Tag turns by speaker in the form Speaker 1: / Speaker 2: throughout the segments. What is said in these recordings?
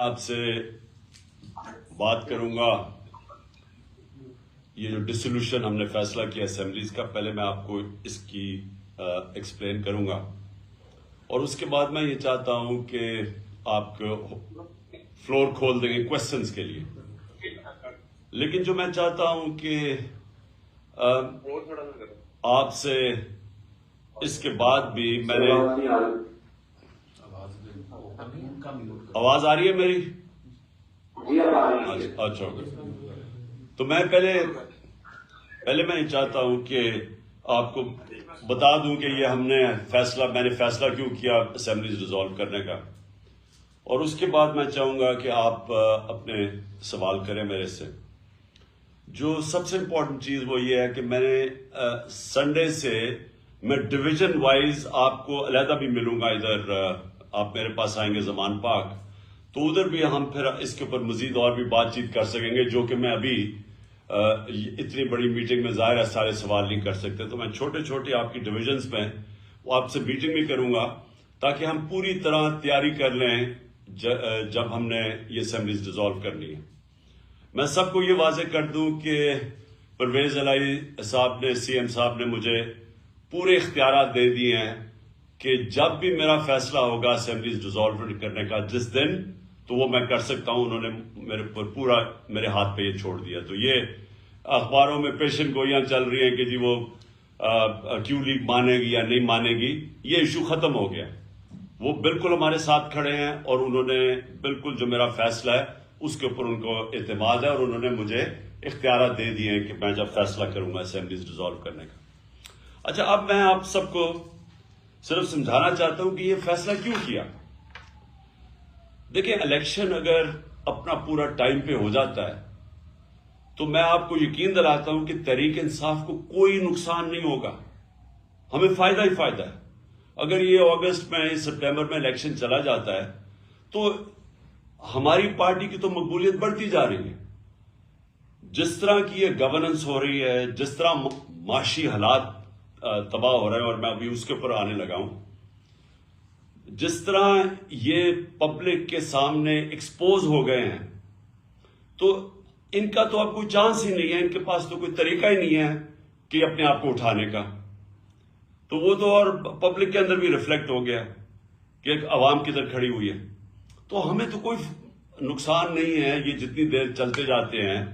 Speaker 1: آپ سے بات کروں گا یہ جو ڈسولوشن ہم نے فیصلہ کیا اسمبلیز کا. پہلے میں آپ کو اس کی ایکسپلین کروں گا اور اس کے بعد میں یہ چاہتا ہوں کہ آپ کو فلور کھول دیں گے کوشچنز کے لیے. لیکن جو میں چاہتا ہوں کہ آپ سے اس کے بعد بھی میں نے آواز آ رہی ہے میری؟ اچھا تو میں پہلے میں یہ چاہتا ہوں کہ آپ کو بتا دوں کہ یہ میں نے فیصلہ کیوں کیا اسمبلیز ڈیزالو کرنے کا. اور اس کے بعد میں چاہوں گا کہ آپ اپنے سوال کریں میرے سے. جو سب سے امپورٹنٹ چیز وہ یہ ہے کہ میں نے سنڈے سے میں ڈویژن وائز آپ کو علیحدہ بھی ملوں گا. ادھر آپ میرے پاس آئیں گے زمان پاک تو ادھر بھی ہم پھر اس کے اوپر مزید اور بھی بات چیت کر سکیں گے, جو کہ میں ابھی اتنی بڑی میٹنگ میں ظاہر ہے سارے سوال نہیں کر سکتے. تو میں چھوٹے چھوٹے آپ کی ڈویژنز میں وہ آپ سے میٹنگ بھی کروں گا تاکہ ہم پوری طرح تیاری کر لیں جب ہم نے یہ اسمبلیز ڈیزالو کرنی ہے. میں سب کو یہ واضح کر دوں کہ پرویز الہی صاحب نے سی ایم صاحب نے مجھے پورے اختیارات دے دیے ہیں کہ جب بھی میرا فیصلہ ہوگا اسمبلیز ڈیزالو کرنے کا جس دن تو وہ میں کر سکتا ہوں. انہوں نے میرے پر پورا میرے ہاتھ پہ یہ چھوڑ دیا. تو یہ اخباروں میں پیشن گوئیاں چل رہی ہیں کہ جی وہ کیو لیگ مانے گی یا نہیں مانے گی, یہ ایشو ختم ہو گیا. وہ بالکل ہمارے ساتھ کھڑے ہیں اور انہوں نے بالکل جو میرا فیصلہ ہے اس کے اوپر ان کو اعتماد ہے اور انہوں نے مجھے اختیارات دے دیے ہیں کہ میں جب فیصلہ کروں گا اسمبلیز ڈیزالو کرنے کا. اچھا, اب میں آپ سب کو صرف سمجھانا چاہتا ہوں کہ یہ فیصلہ کیوں کیا. دیکھیں, الیکشن اگر اپنا پورا ٹائم پہ ہو جاتا ہے تو میں آپ کو یقین دلاتا ہوں کہ تحریک انصاف کو کوئی نقصان نہیں ہوگا, ہمیں فائدہ ہی فائدہ ہے. اگر یہ اگست میں سپٹمبر میں الیکشن چلا جاتا ہے تو ہماری پارٹی کی تو مقبولیت بڑھتی جا رہی ہے. جس طرح کی یہ گورننس ہو رہی ہے, جس طرح معاشی حالات تباہ ہو رہے ہیں, اور میں ابھی اس کے اوپر آنے لگا ہوں, جس طرح یہ پبلک کے سامنے ایکسپوز ہو گئے ہیں تو ان کا تو اب کوئی چانس ہی نہیں ہے, ان کے پاس تو کوئی طریقہ ہی نہیں ہے کہ اپنے آپ کو اٹھانے کا. تو وہ تو اور پبلک کے اندر بھی ریفلیکٹ ہو گیا کہ ایک عوام کدھر کھڑی ہوئی ہے. تو ہمیں تو کوئی نقصان نہیں ہے یہ جتنی دیر چلتے جاتے ہیں.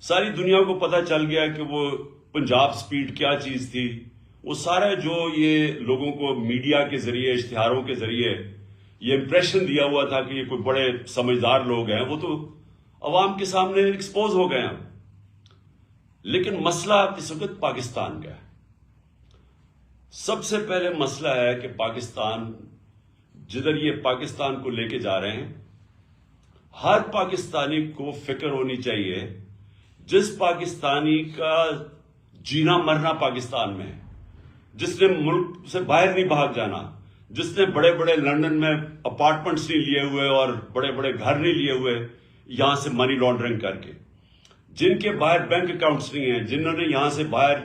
Speaker 1: ساری دنیا کو پتہ چل گیا کہ وہ پنجاب سپیڈ کیا چیز تھی. وہ سارا جو یہ لوگوں کو میڈیا کے ذریعے اشتہاروں کے ذریعے یہ امپریشن دیا ہوا تھا کہ یہ کوئی بڑے سمجھدار لوگ ہیں, وہ تو عوام کے سامنے ایکسپوز ہو گئے ہیں. لیکن مسئلہ اس وقت پاکستان کا ہے. سب سے پہلے مسئلہ ہے کہ پاکستان جدھر یہ پاکستان کو لے کے جا رہے ہیں, ہر پاکستانی کو فکر ہونی چاہیے جس پاکستانی کا جینا مرنا پاکستان میں ہے, جس نے ملک سے باہر نہیں بھاگ جانا, جس نے بڑے بڑے لندن میں اپارٹمنٹس نہیں لیے ہوئے اور بڑے بڑے گھر نہیں لیے ہوئے یہاں سے منی لانڈرنگ کر کے, جن کے باہر بینک اکاؤنٹس نہیں ہیں, جنہوں نے یہاں سے باہر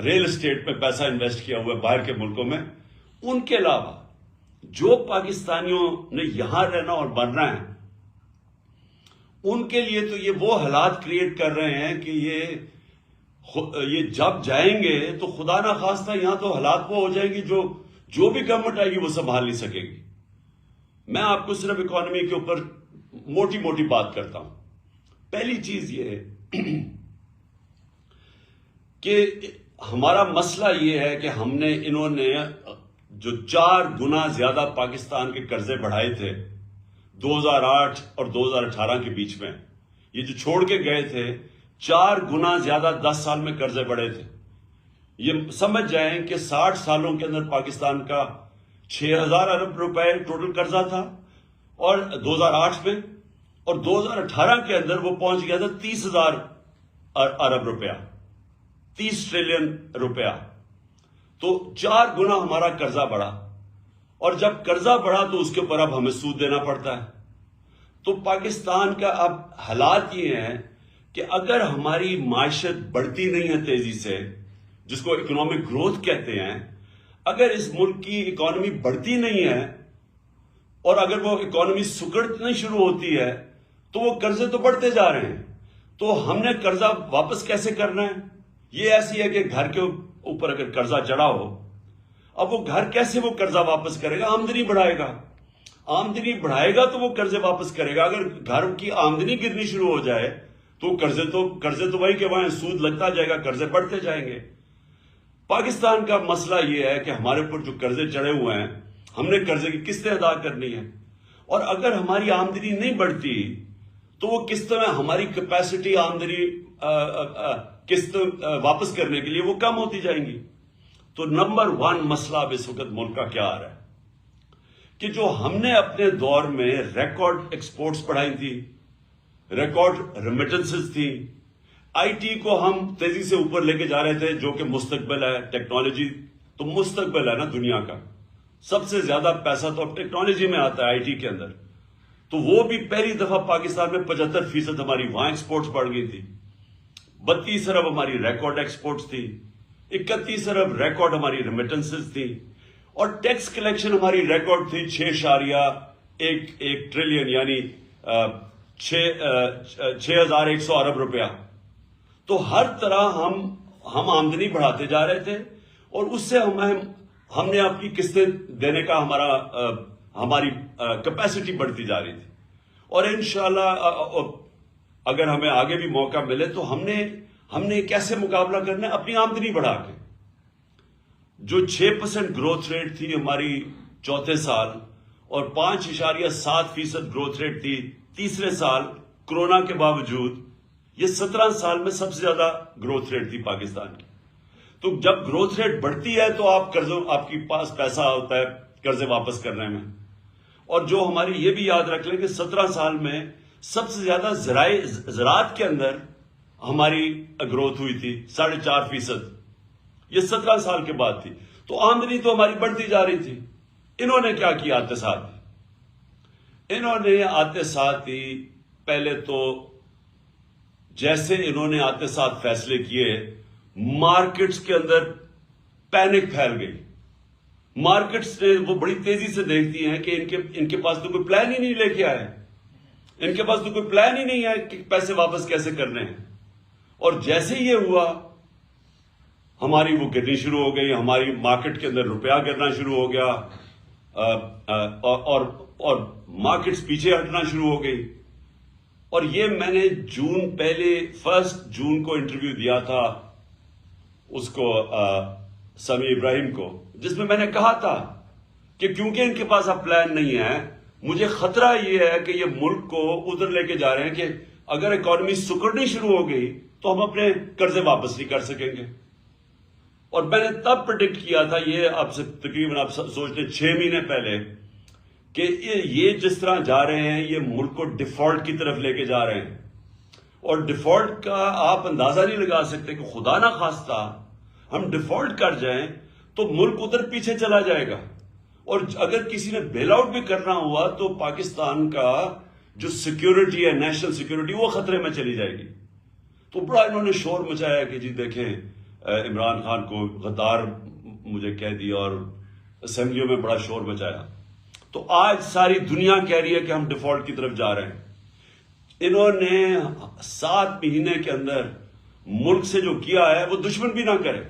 Speaker 1: ریل اسٹیٹ پہ پیسہ انویسٹ کیا ہوا ہے باہر کے ملکوں میں, ان کے علاوہ جو پاکستانیوں نے یہاں رہنا اور مرنا ہے ان کے لیے تو یہ وہ حالات کریٹ کر رہے ہیں کہ یہ جب جائیں گے تو خدا نہ خواستہ یہاں تو حالات وہ ہو جائیں گی جو بھی گورنمنٹ آئے گی وہ سنبھال نہیں سکے گی. میں آپ کو صرف اکانومی کے اوپر موٹی موٹی بات کرتا ہوں. پہلی چیز یہ ہے کہ ہمارا مسئلہ یہ ہے کہ انہوں نے جو 4 گنا زیادہ پاکستان کے قرضے بڑھائے تھے 2008 اور 2018 کے بیچ میں, یہ جو چھوڑ کے گئے تھے 4 گنا زیادہ 10 سال میں قرضے بڑھے تھے. یہ سمجھ جائیں کہ 60 سالوں کے اندر پاکستان کا 6,000 ارب روپے ٹوٹل قرضہ تھا اور 2008 میں, اور 2018 کے اندر وہ پہنچ گیا تھا 30,000 ارب روپیہ, 30 ٹریلین روپیہ. تو 4 گنا ہمارا قرضہ بڑھا, اور جب قرضہ بڑھا تو اس کے اوپر اب ہمیں سود دینا پڑتا ہے. تو پاکستان کا اب حالات یہ ہیں کہ اگر ہماری معیشت بڑھتی نہیں ہے تیزی سے, جس کو اکنامک گروتھ کہتے ہیں, اگر اس ملک کی اکانومی بڑھتی نہیں ہے اور اگر وہ اکانومی سکڑنے شروع ہوتی ہے تو وہ قرضے تو بڑھتے جا رہے ہیں. تو ہم نے قرضہ واپس کیسے کرنا ہے؟ یہ ایسی ہے کہ گھر کے اوپر اگر قرضہ چڑھا ہو، اب وہ گھر کیسے وہ قرضہ واپس کرے گا؟ آمدنی بڑھائے گا. آمدنی بڑھائے گا تو وہ قرضے واپس کرے گا. اگر گھر کی آمدنی گرنی شروع ہو جائے تو قرضے تو وہی کہ وہاں سود لگتا جائے گا، قرضے بڑھتے جائیں گے. پاکستان کا مسئلہ یہ ہے کہ ہمارے اوپر جو قرضے چڑھے ہوئے ہیں، ہم نے قرضے کی قسطیں ادا کرنی ہے. اور اگر ہماری آمدنی نہیں بڑھتی تو وہ قسط میں ہماری کیپیسٹی آمدنی قسط واپس کرنے کے لیے وہ کم ہوتی جائیں گی. تو نمبر 1 مسئلہ اب اس وقت ملک کا کیا آ رہا ہے کہ جو ہم نے اپنے دور میں ریکارڈ ایکسپورٹس بڑھائی تھی، ریکارڈ ریمیٹنسز تھی، آئی ٹی کو ہم تیزی سے اوپر لے کے جا رہے تھے جو کہ مستقبل ہے. ٹیکنالوجی تو مستقبل ہے نا دنیا کا. سب سے زیادہ پیسہ تو اب ٹیکنالوجی میں آتا ہے، آئی ٹی کے اندر. تو وہ بھی پہلی دفعہ پاکستان میں 75% ہماری وہاں ایکسپورٹس بڑھ گئی تھی. 32 ارب ہماری ریکارڈ ایکسپورٹس تھی، 31 ارب ریکارڈ ہماری ریمیٹنسز تھی، اور ٹیکس کلیکشن ہماری ریکارڈ تھی 6.1 ٹریلین یعنی 6100 ارب روپیہ. تو ہر طرح ہم آمدنی بڑھاتے جا رہے تھے اور اس سے ہم نے اپنی قسطیں دینے کا ہماری کیپیسٹی بڑھتی جا رہی تھی. اور انشاءاللہ اگر ہمیں آگے بھی موقع ملے تو ہم نے کیسے مقابلہ کرنا ہے؟ اپنی آمدنی بڑھا کے. جو 6% گروتھ ریٹ تھی ہماری چوتھے سال اور 5.7% گروتھ ریٹ تھی تیسرے سال کورونا کے باوجود، یہ 17 سال میں سب سے زیادہ گروتھ ریٹ تھی پاکستان کی. تو جب گروتھ ریٹ بڑھتی ہے تو آپ کے پاس پیسہ ہوتا ہے قرضے واپس کرنے میں. اور جو ہماری یہ بھی یاد رکھ لیں کہ 17 سال میں سب سے زیادہ زراعت کے اندر ہماری گروتھ ہوئی تھی 4.5%. یہ 17 سال کے بعد تھی. تو آمدنی تو ہماری بڑھتی جا رہی تھی. انہوں نے کیا کیا آتے ساتھ؟ انہوں نے آتے ساتھ ہی پہلے تو جیسے انہوں نے آتے ساتھ فیصلے کیے، مارکیٹس کے اندر پینک پھیل گئی. مارکیٹس نے وہ بڑی تیزی سے دیکھتی ہیں کہ ان کے پاس تو کوئی پلان ہی نہیں لے کے آئے، ان کے پاس تو کوئی پلان ہی نہیں ہے کہ پیسے واپس کیسے کرنے ہیں. اور جیسے یہ ہوا ہماری وہ گرنی شروع ہو گئی، ہماری مارکیٹ کے اندر روپیہ گرنا شروع ہو گیا اور مارکیٹس پیچھے ہٹنا شروع ہو گئی. اور یہ میں نے پہلے 1 جون کو انٹرویو دیا تھا اس کو سمیع ابراہیم کو، جس میں نے کہا تھا کہ کیونکہ ان کے پاس اب پلان نہیں ہے، مجھے خطرہ یہ ہے کہ یہ ملک کو ادھر لے کے جا رہے ہیں کہ اگر اکانومی سکڑنی شروع ہو گئی تو ہم اپنے قرضے واپس نہیں کر سکیں گے. اور میں نے تب پریڈکٹ کیا تھا، یہ آپ سے تقریباً آپ سوچتے 6 مہینے پہلے، کہ یہ جس طرح جا رہے ہیں یہ ملک کو ڈیفالٹ کی طرف لے کے جا رہے ہیں. اور ڈیفالٹ کا آپ اندازہ نہیں لگا سکتے کہ خدا نہ خواستہ ہم ڈیفالٹ کر جائیں تو ملک ادھر پیچھے چلا جائے گا. اور اگر کسی نے بیل آؤٹ بھی کرنا ہوا تو پاکستان کا جو سیکیورٹی ہے، نیشنل سیکیورٹی، وہ خطرے میں چلی جائے گی. تو بڑا انہوں نے شور مچایا کہ جی دیکھیں عمران خان کو غدار مجھے کہہ دیا اور اسمبلیوں میں بڑا شور مچایا. تو آج ساری دنیا کہہ رہی ہے کہ ہم ڈیفالٹ کی طرف جا رہے ہیں. انہوں نے 7 مہینے کے اندر ملک سے جو کیا ہے وہ دشمن بھی نہ کرے.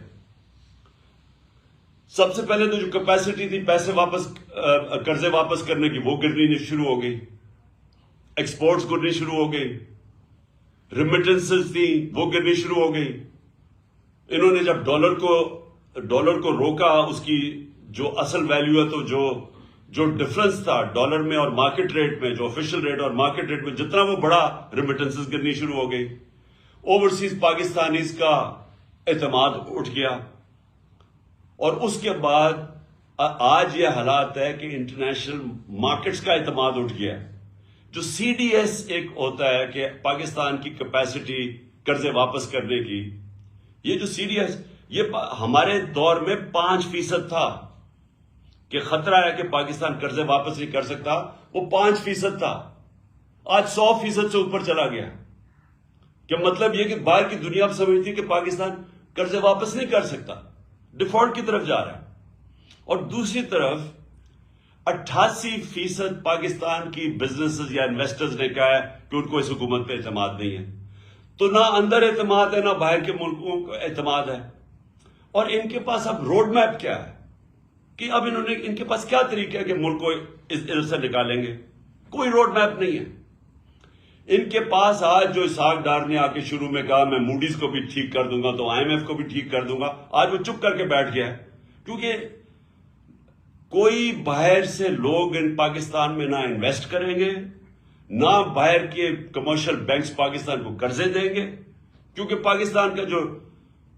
Speaker 1: سب سے پہلے تو جو کیپیسٹی تھی پیسے واپس قرضے واپس کرنے کی وہ گرنی شروع ہو گئی، ایکسپورٹس گرنی شروع ہو گئی، ریمیٹنسز تھی وہ گرنی شروع ہو گئی. انہوں نے جب ڈالر کو روکا، اس کی جو اصل ویلیو ہے تو جو ڈفرنس تھا ڈالر میں اور مارکیٹ ریٹ میں، جو آفیشل ریٹ اور مارکیٹ ریٹ میں جتنا وہ بڑا، ریمیٹنسز گرنی شروع ہو گئی. اوورسیز پاکستانیز کا اعتماد اٹھ گیا. اور اس کے بعد آج یہ حالات ہے کہ انٹرنیشنل مارکیٹس کا اعتماد اٹھ گیا. جو سی ڈی ایس ایک ہوتا ہے کہ پاکستان کی کیپیسٹی قرضے واپس کرنے کی، یہ جو سی ڈی ایس یہ ہمارے دور میں 5% تھا کہ خطرہ ہے کہ پاکستان قرضے واپس نہیں کر سکتا، وہ 5% تھا. آج 100% سے اوپر چلا گیا. کہ مطلب یہ کہ باہر کی دنیا اب سمجھتی ہے کہ پاکستان قرضے واپس نہیں کر سکتا، ڈیفالٹ کی طرف جا رہا ہے. اور دوسری طرف 88% پاکستان کی بزنسز یا انویسٹرز نے کہا ہے کہ ان کو اس حکومت پہ اعتماد نہیں ہے. تو نہ اندر اعتماد ہے نہ باہر کے ملکوں کو اعتماد ہے. اور ان کے پاس اب روڈ میپ کیا ہے کہ اب ان کے پاس کیا طریقہ ہے کہ ملک کو ادھر سے نکالیں گے؟ کوئی روڈ میپ نہیں ہے ان کے پاس. آج جو اسحاق ڈار نے آ کے شروع میں کہا میں موڈیز کو بھی ٹھیک کر دوں گا تو IMF کو بھی ٹھیک کر دوں گا, آج وہ چپ کر کے بیٹھ گیا ہے. کیونکہ کوئی باہر سے لوگ ان پاکستان میں نہ انویسٹ کریں گے, نہ باہر کے کمرشل بینکس پاکستان کو قرضے دیں گے, کیونکہ پاکستان کا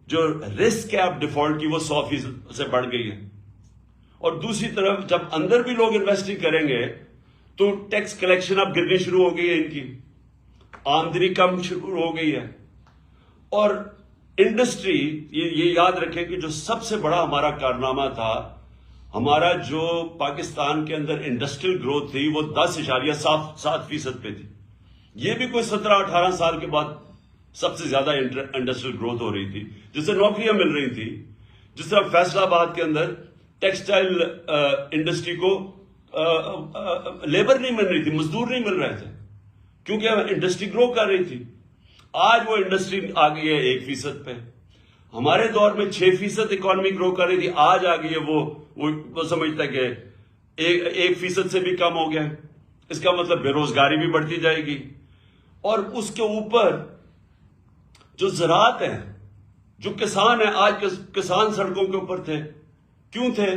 Speaker 1: جو رسک ہے اب ڈیفالٹ کی وہ 100% سے بڑھ گئی ہے. اور دوسری طرف جب اندر بھی لوگ انویسٹنگ کریں گے تو ٹیکس کلیکشن اب گرنی شروع ہو گئی ہے, ان کی آمدنی کم شروع ہو گئی ہے. اور انڈسٹری, یہ یاد رکھیں کہ جو سب سے بڑا ہمارا کارنامہ تھا, ہمارا جو پاکستان کے اندر انڈسٹریل گروتھ تھی وہ 10.7% پہ تھی. یہ بھی کوئی 17-18 سال کے بعد سب سے زیادہ انڈسٹریل گروتھ ہو رہی تھی, جس سے نوکریاں مل رہی تھی. جس طرح فیصل آباد کے اندر ٹیکسٹائل انڈسٹری کو لیبر نہیں مل رہی تھی, مزدور نہیں مل رہے تھے, کیونکہ انڈسٹری گرو کر رہی تھی. آج وہ انڈسٹری آ گئی ہے 1% پہ. ہمارے دور میں 6% اکانومی گرو کر رہی تھی, آج آ گئی ہے وہ سمجھتا ہے کہ 1% سے بھی کم ہو گیا. اس کا مطلب بے روزگاری بھی بڑھتی جائے گی. اور اس کے اوپر جو زراعت ہے, جو کسان ہیں, آج کسان سڑکوں کے اوپر تھے. کیوں تھے؟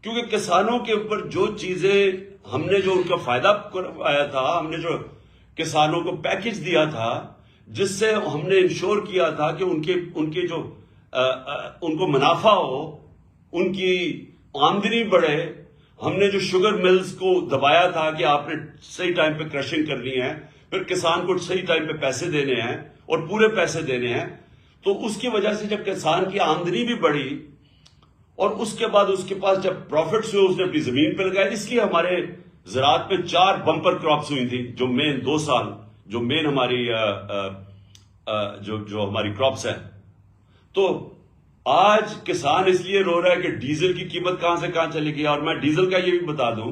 Speaker 1: کیونکہ کسانوں کے اوپر جو چیزیں ہم نے جو ان کا فائدہ کروایا تھا, ہم نے جو کسانوں کو پیکج دیا تھا, جس سے ہم نے انشور کیا تھا کہ ان کے جو ان کو منافع ہو, ان کی آمدنی بڑھے. ہم نے جو شوگر ملز کو دبایا تھا کہ آپ نے صحیح ٹائم پہ کرشنگ کرنی ہے, پھر کسان کو صحیح ٹائم پہ پیسے دینے ہیں اور پورے پیسے دینے ہیں. تو اس کی وجہ سے جب کسان کی آمدنی بھی بڑھی اور اس کے بعد اس کے پاس جب پروفٹس ہوئے, اس نے اپنی زمین پہ لگایا. اس لیے ہمارے زراعت میں 4 بمپر کراپس ہوئی تھی, جو مین 2 سال جو مین ہماری جو ہماری کراپس ہیں. تو آج کسان اس لیے رو رہا ہے کہ ڈیزل کی قیمت کہاں سے کہاں چلی گئی. اور میں ڈیزل کا یہ بھی بتا دوں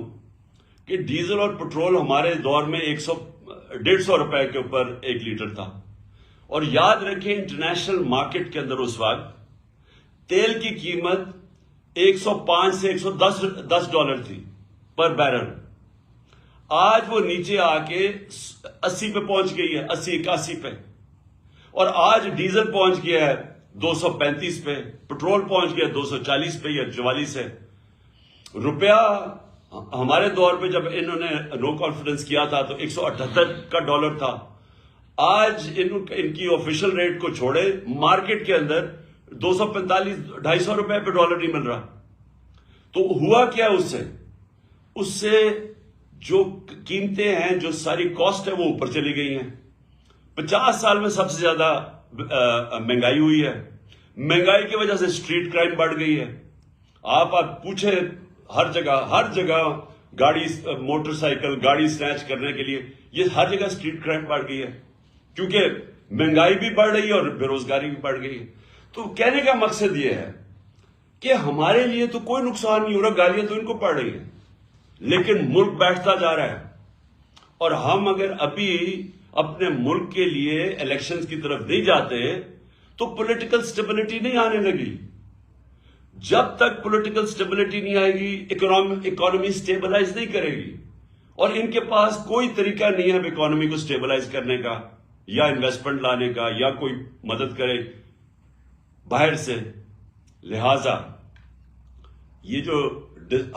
Speaker 1: کہ ڈیزل اور پٹرول ہمارے دور میں 150 روپے کے اوپر 1 لیٹر تھا. اور یاد رکھیں انٹرنیشنل مارکیٹ کے اندر اس وقت تیل کی قیمت 105 سے 110 ڈالر تھی پر بیرل. آج وہ نیچے آ کے 80 پہ پہنچ گئی ہے, 80-81 پہ. اور آج ڈیزل پہنچ گیا ہے 235 پہ, پٹرول پہنچ گیا 240 پہ یا 44 ہے. روپیہ ہمارے دور پہ جب انہوں نے نو کانفیڈنس کیا تھا تو 178 کا ڈالر تھا. آج ان کی آفیشل ریٹ کو چھوڑے, مارکیٹ کے اندر 245-250 روپے پہ ڈالر نہیں مل رہا. تو ہوا کیا اس سے جو قیمتیں ہیں, جو ساری کاسٹ ہے وہ اوپر چلی گئی ہیں. 50 سال میں سب سے زیادہ مہنگائی ہوئی ہے. مہنگائی کی وجہ سے اسٹریٹ کرائم بڑھ گئی ہے. آپ پوچھیں ہر جگہ گاڑی, موٹر سائیکل گاڑی سنیچ کرنے کے لیے یہ ہر جگہ اسٹریٹ کرائم بڑھ گئی ہے, کیونکہ مہنگائی بھی بڑھ رہی ہے اور بے روزگاری بھی بڑھ گئی ہے. تو کہنے کا مقصد یہ ہے کہ ہمارے لیے تو کوئی نقصان نہیں ہو رہا, گالیاں تو ان کو پڑ رہی ہیں, لیکن ملک بیٹھتا جا رہا ہے. اور ہم اگر ابھی اپنے ملک کے لیے الیکشنز کی طرف نہیں جاتے تو پولیٹیکل سٹیبلٹی نہیں آنے لگی. جب تک پولیٹیکل سٹیبلٹی نہیں آئے گی اکانومی سٹیبلائز نہیں کرے گی. اور ان کے پاس کوئی طریقہ نہیں ہے اب اکانومی کو سٹیبلائز کرنے کا, یا انویسٹمنٹ لانے کا, یا کوئی مدد کرے باہر سے. لہذا یہ جو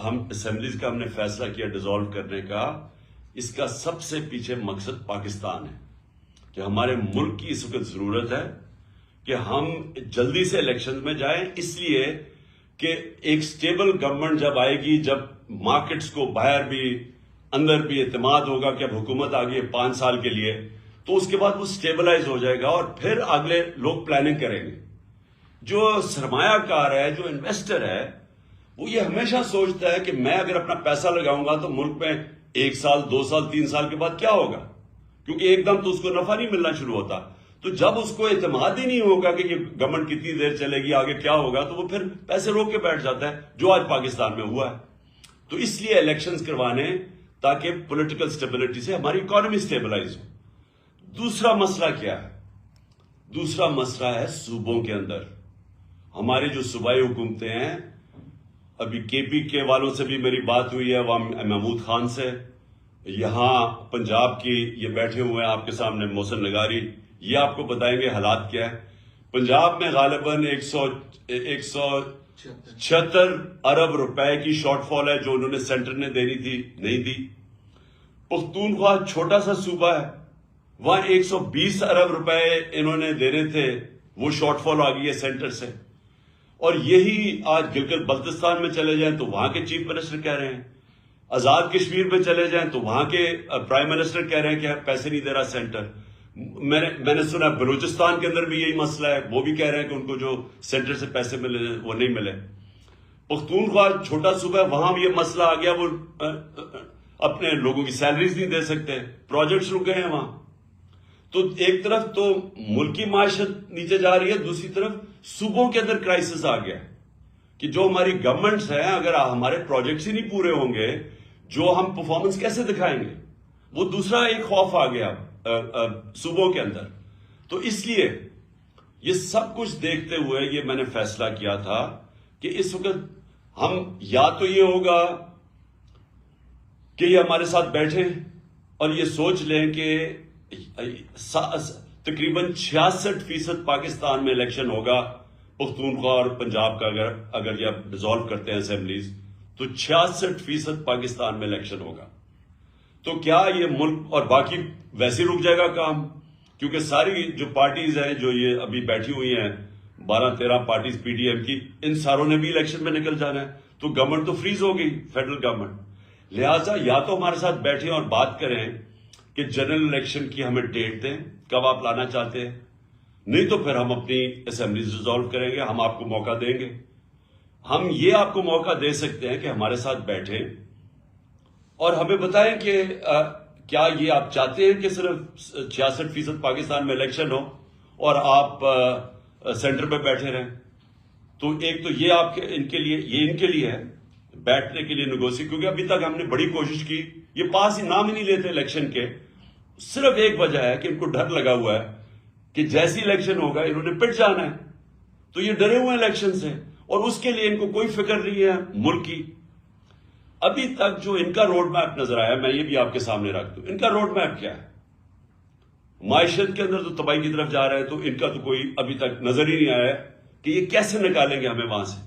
Speaker 1: ہم اسمبلیز کا ہم نے فیصلہ کیا ڈیزالو کرنے کا, اس کا سب سے پیچھے مقصد پاکستان ہے کہ ہمارے ملک کی اس وقت ضرورت ہے کہ ہم جلدی سے الیکشن میں جائیں, اس لیے کہ ایک سٹیبل گورنمنٹ جب آئے گی, جب مارکیٹس کو باہر بھی اندر بھی اعتماد ہوگا کہ اب حکومت آ گئی ہے 5 سال کے لیے, تو اس کے بعد وہ سٹیبلائز ہو جائے گا اور پھر اگلے لوگ پلاننگ کریں گے. جو سرمایہ کار ہے, جو انویسٹر ہے, وہ یہ ہمیشہ سوچتا ہے کہ میں اگر اپنا پیسہ لگاؤں گا تو ملک میں 1 سال 2 سال 3 سال کے بعد کیا ہوگا, کیونکہ ایک دم تو اس کو نفع نہیں ملنا شروع ہوتا. تو جب اس کو اعتماد ہی نہیں ہوگا کہ یہ گورنمنٹ کتنی دیر چلے گی, آگے کیا ہوگا, تو وہ پھر پیسے روک کے بیٹھ جاتا ہے, جو آج پاکستان میں ہوا ہے. تو اس لیے الیکشنز کروانے تاکہ پولیٹیکل سٹیبلٹی سے ہماری اکانومی سٹیبلائز ہو. دوسرا مسئلہ کیا ہے؟ دوسرا مسئلہ ہے صوبوں کے اندر. ہماری جو صوبائی حکومتیں ہیں، ابھی کے پی کے والوں سے بھی میری بات ہوئی ہے، محمود خان سے، یہاں پنجاب کی یہ بیٹھے ہوئے ہیں آپ کے سامنے محسن نگاری، یہ آپ کو بتائیں گے حالات کیا ہے. پنجاب میں غالباً 176 ارب روپے کی شارٹ فال ہے جو انہوں نے سینٹر نے دینی تھی، نہیں دی. پختونخوا چھوٹا سا صوبہ ہے، وہاں 120 ارب روپے انہوں نے دینے تھے، وہ شارٹ فال آ گئی ہے سینٹر سے. اور یہی آج گلگت بلتستان میں چلے جائیں تو وہاں کے چیف منسٹر کہہ رہے ہیں، آزاد کشمیر میں چلے جائیں تو وہاں کے پرائم منسٹر کہہ رہے ہیں کہ پیسے نہیں دے رہا سینٹر. میں نے سنا بلوچستان کے اندر بھی یہی مسئلہ ہے، وہ بھی کہہ رہے ہیں کہ ان کو جو سینٹر سے پیسے ملے وہ نہیں ملے. پختونخوا چھوٹا صوبہ ہے، وہاں بھی یہ مسئلہ آ گیا، وہ اپنے لوگوں کی سیلریز نہیں دے سکتے، پروجیکٹس رک گئے ہیں وہاں. تو ایک طرف تو ملکی معیشت نیچے جا رہی ہے، دوسری طرف صوبوں کے اندر کرائسس آ گیا کہ جو ہماری گورنمنٹس ہیں، اگر ہمارے پروجیکٹس ہی نہیں پورے ہوں گے، جو ہم پرفارمنس کیسے دکھائیں گے؟ وہ دوسرا ایک خوف آ گیا صوبوں کے اندر. تو اس لیے یہ سب کچھ دیکھتے ہوئے یہ میں نے فیصلہ کیا تھا کہ اس وقت ہم یا تو یہ ہوگا کہ یہ ہمارے ساتھ بیٹھیں اور یہ سوچ لیں کہ تقریباً 66% پاکستان میں الیکشن ہوگا پختونخوا اور پنجاب کا، اگر یہ ڈیزالو کرتے ہیں اسمبلیز تو 66% پاکستان میں الیکشن ہوگا. تو کیا یہ ملک اور باقی ویسے رک جائے گا کام؟ کیونکہ ساری جو پارٹیز ہیں جو یہ ابھی بیٹھی ہوئی ہیں 12-13 پارٹیز پی ڈی ایم کی، ان ساروں نے بھی الیکشن میں نکل جانا ہے. تو گورنمنٹ تو فریز ہو گئی، فیڈرل گورنمنٹ. لہٰذا یا تو ہمارے ساتھ بیٹھیں اور بات کریں کہ جنرل الیکشن کی ہمیں ڈیٹ دیں، کب آپ لانا چاہتے ہیں، نہیں تو پھر ہم اپنی اسمبلیز ڈیزالو کریں گے، ہم آپ کو موقع دیں گے. ہم یہ آپ کو موقع دے سکتے ہیں کہ ہمارے ساتھ بیٹھیں اور ہمیں بتائیں کہ کیا یہ آپ چاہتے ہیں کہ صرف 66% پاکستان میں الیکشن ہو اور آپ سینٹر پہ بیٹھے رہیں. تو ایک تو یہ آپ کے ان کے لیے ہے بیٹھنے کے لیے نیگوشیٹ، کیونکہ ابھی تک ہم نے بڑی کوشش کی، یہ پاس ہی نام ہی نہیں لیتے الیکشن کے. صرف ایک وجہ ہے کہ ان کو ڈر لگا ہوا ہے کہ جیسی الیکشن ہوگا انہوں نے پٹ جانا ہے. تو یہ ڈرے ہوئے الیکشن سے اور اس کے لیے ان کو کوئی فکر نہیں ہے ملک کی. ابھی تک جو ان کا روڈ میپ نظر آیا، میں یہ بھی آپ کے سامنے رکھ دوں، ان کا روڈ میپ کیا ہے؟ معیشت کے اندر تو تباہی کی طرف جا رہا ہے، تو ان کا تو کوئی ابھی تک نظر ہی نہیں آیا ہے کہ یہ کیسے نکالیں گے ہمیں وہاں سے.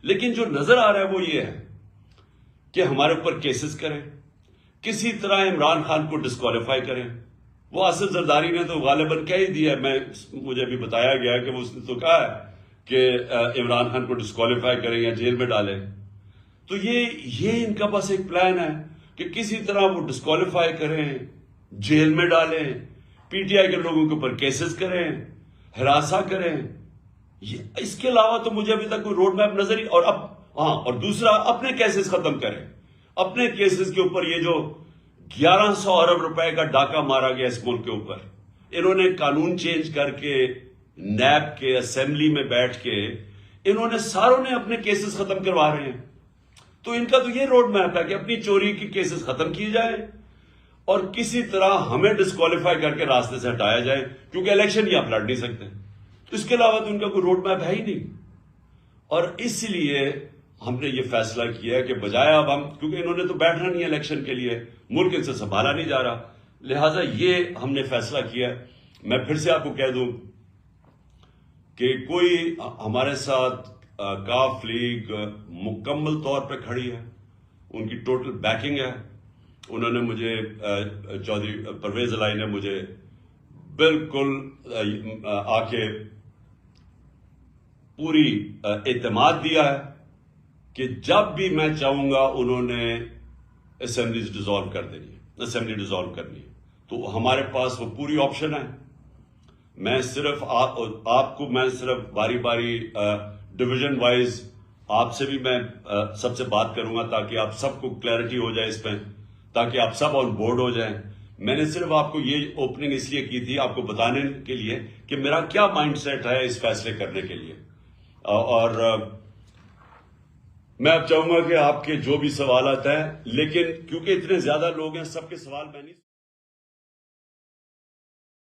Speaker 1: لیکن جو نظر آ رہا ہے وہ یہ ہے کہ ہمارے اوپر کیسز کریں، کسی طرح عمران خان کو ڈسکوالیفائی کریں. وہ اسد زرداری نے تو غالباً کہہ ہی دیا، مجھے ابھی بتایا گیا کہ اس نے تو کہا ہے کہ عمران خان کو ڈسکوالیفائی کریں یا جیل میں ڈالیں. تو یہ ان کا بس ایک پلان ہے کہ کسی طرح وہ ڈسکوالیفائی کریں، جیل میں ڈالیں، پی ٹی آئی کے لوگوں کے اوپر کیسز کریں، ہراساں کریں. اس کے علاوہ تو مجھے ابھی تک کوئی روڈ میپ نظر ہی. اور دوسرا اپنے کیسز ختم کریں. اپنے کیسز کے اوپر یہ جو 1100 ارب روپے کا ڈاکہ مارا گیا اس ملک کے اوپر، انہوں نے قانون چینج کر کے نیب کے اسمبلی میں بیٹھ کے انہوں نے ساروں نے اپنے کیسز ختم کروا رہے ہیں. تو ان کا تو یہ روڈ میپ ہے کہ اپنی چوری کی کیسز ختم کی جائیں اور کسی طرح ہمیں ڈسکوالیفائی کر کے راستے سے ہٹایا جائے، کیونکہ الیکشن ہی آپ لڑ نہیں سکتے. تو اس کے علاوہ تو ان کا کوئی روڈ میپ ہے ہی نہیں. اور اس لیے ہم نے یہ فیصلہ کیا ہے کہ بجائے اب ہم، کیونکہ انہوں نے تو بیٹھنا نہیں ہے الیکشن کے لیے، ملک ان سے سنبھالا نہیں جا رہا، لہٰذا یہ ہم نے فیصلہ کیا. میں پھر سے آپ کو کہہ دوں کہ کوئی ہمارے ساتھ کاف لیگ مکمل طور پہ کھڑی ہے، ان کی ٹوٹل بیکنگ ہے. انہوں نے مجھے چودھری پرویز الہی نے مجھے بالکل آ کے پوری اعتماد دیا ہے کہ جب بھی میں چاہوں گا انہوں نے اسمبلیز ڈیزالو کر دینی ہے، اسمبلی ڈیزالو کرنی ہے. تو ہمارے پاس وہ پوری آپشن ہے. میں صرف آپ کو میں صرف باری باری ڈویژن وائز آپ سے بھی میں سب سے بات کروں گا تاکہ آپ سب کو کلیئرٹی ہو جائے اس پہ، تاکہ آپ سب آن بورڈ ہو جائیں. میں نے صرف آپ کو یہ اوپننگ اس لیے کی تھی آپ کو بتانے کے لیے کہ میرا کیا مائنڈ سیٹ ہے اس فیصلے کرنے کے لیے. اور میں اب چاہوں گا کہ آپ کے جو بھی سوالات ہیں، لیکن کیونکہ اتنے زیادہ لوگ ہیں، سب کے سوال میں نہیں